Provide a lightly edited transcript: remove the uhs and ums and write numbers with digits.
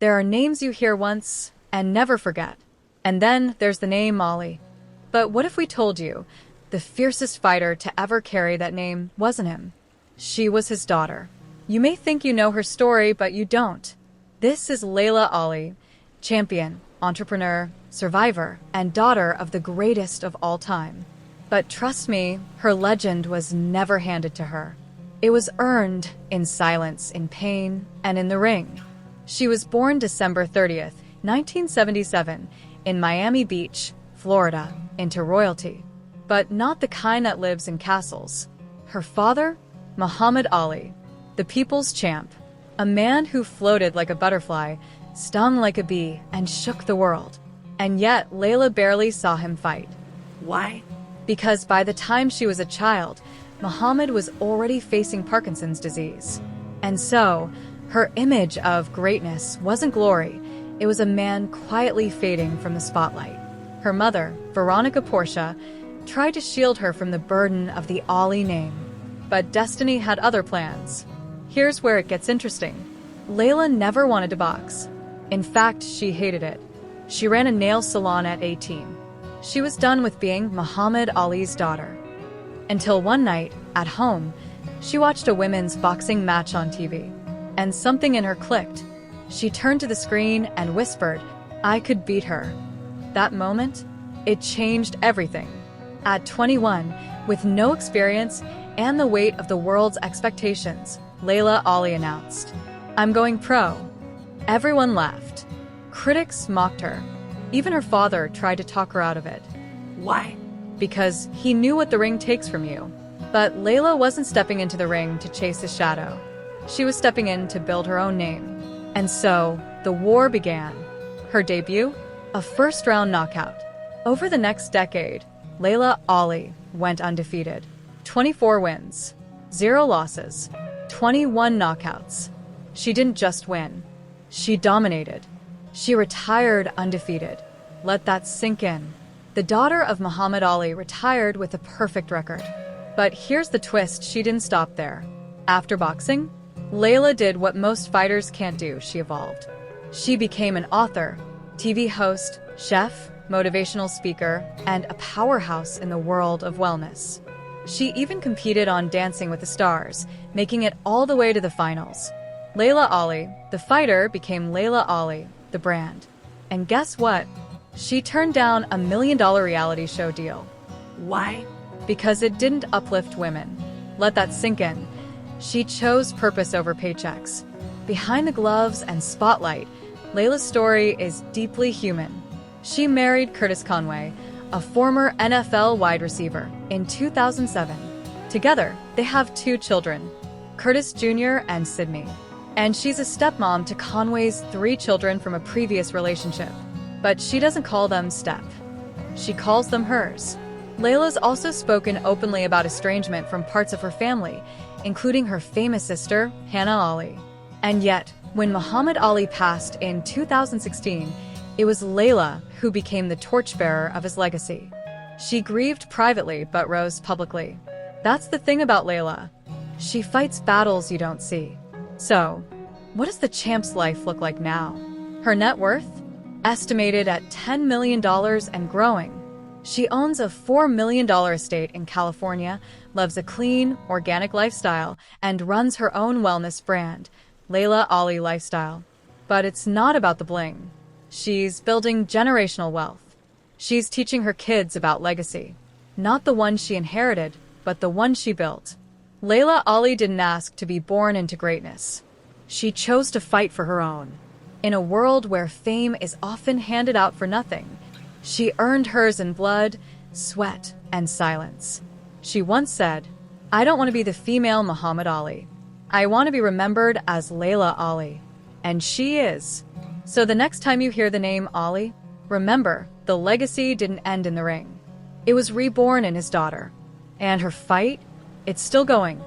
There are names you hear once and never forget. And then there's the name Ali. But what if we told you the fiercest fighter to ever carry that name wasn't him? She was his daughter. You may think you know her story, but you don't. This is Laila Ali, champion, entrepreneur, survivor, and daughter of the greatest of all time. But trust me, her legend was never handed to her. It was earned in silence, in pain, and in the ring. She was born December 30th, 1977, in Miami Beach, Florida, into royalty. But not the kind that lives in castles. Her father, Muhammad Ali, the people's champ, a man who floated like a butterfly, stung like a bee, and shook the world. And yet, Laila barely saw him fight. Why? Because by the time she was a child, Muhammad was already facing Parkinson's disease. And so, her image of greatness wasn't glory, it was a man quietly fading from the spotlight. Her mother, Veronica Portia, tried to shield her from the burden of the Ali name. But destiny had other plans. Here's where it gets interesting. Laila never wanted to box. In fact, she hated it. She ran a nail salon at 18. She was done with being Muhammad Ali's daughter. Until one night, at home, she watched a women's boxing match on TV. And something in her clicked. She turned to the screen and whispered, "I could beat her." That moment, it changed everything. At 21, with no experience and the weight of the world's expectations, Laila Ali announced, "I'm going pro." Everyone laughed. Critics mocked her. Even her father tried to talk her out of it. Why? Because he knew what the ring takes from you. But Laila wasn't stepping into the ring to chase his shadow. She was stepping in to build her own name. And so, the war began. Her debut? A first-round knockout. Over the next decade, Laila Ali went undefeated. 24 wins, 0 losses, 21 knockouts. She didn't just win. She dominated. She retired undefeated. Let that sink in. The daughter of Muhammad Ali retired with a perfect record. But here's the twist, she didn't stop there. After boxing, Laila did what most fighters can't do, she evolved. She became an author, TV host, chef, motivational speaker, and a powerhouse in the world of wellness. She even competed on Dancing with the Stars, making it all the way to the finals. Laila Ali, the fighter, became Laila Ali, the brand. And guess what? She turned down a $1 million reality show deal. Why? Because it didn't uplift women. Let that sink in. She chose purpose over paychecks. Behind the gloves and spotlight, Laila's story is deeply human. She married Curtis Conway, a former NFL wide receiver, in 2007. Together, they have 2 children, Curtis Jr. and Sydney. And she's a stepmom to Conway's 3 children from a previous relationship. But she doesn't call them step. She calls them hers. Laila's also spoken openly about estrangement from parts of her family, including her famous sister, Hannah Ali. And yet, when Muhammad Ali passed in 2016, it was Laila who became the torchbearer of his legacy. She grieved privately but rose publicly. That's the thing about Laila. She fights battles you don't see. So, what does the champ's life look like now? Her net worth? Estimated at $10 million and growing. She owns a $4 million estate in California, loves a clean, organic lifestyle, and runs her own wellness brand, Laila Ali Lifestyle. But it's not about the bling. She's building generational wealth. She's teaching her kids about legacy. Not the one she inherited, but the one she built. Laila Ali didn't ask to be born into greatness. She chose to fight for her own. In a world where fame is often handed out for nothing, she earned hers in blood, sweat, and silence. She once said, "I don't want to be the female Muhammad Ali. I want to be remembered as Laila Ali." And she is. So the next time you hear the name Ali, remember, the legacy didn't end in the ring. It was reborn in his daughter. And her fight? It's still going.